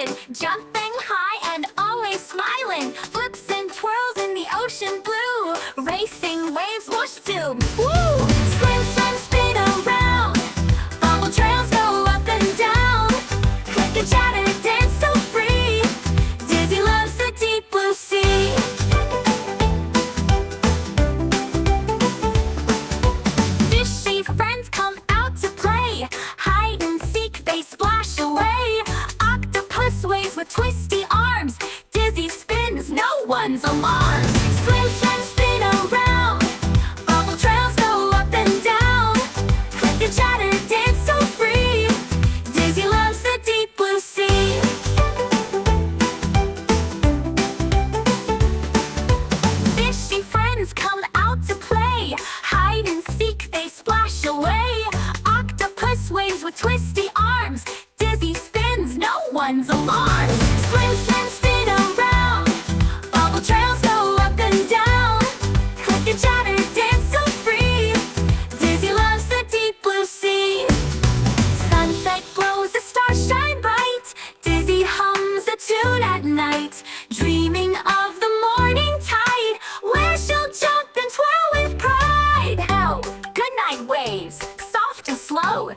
excited, jumping high and always smiling. Flips and twirls in the ocean blue, racing waves whoosh too. Woo! Swim, swim, spin around. Bubble trails go up and down. Click and chatter, dance so free. Dizzy loves the deep blue sea. Fishy friends come out to play. Hide and seek, they splash away. Octopus waves with twisty arms. Dizzy spins, no one's alarmed. Swim, swim, spin around. Bubble trails go up and down. Click and chatter, dance so free. Dizzy loves the deep blue sea. Fishy friends come out to play. Hide and seek, they splash away. Octopus waves with twisty arms. Dizzy spins, no one's alarmed. Swim, swim, spin around. Bubble trails go up and down. Click and chatter, dance so free. Dizzy loves the deep blue sea. Sunset glows, the stars shine bright. Dizzy hums a tune at night, dreaming of the morning tide, where she'll jump and twirl with pride. Oh, goodnight waves, soft and slow.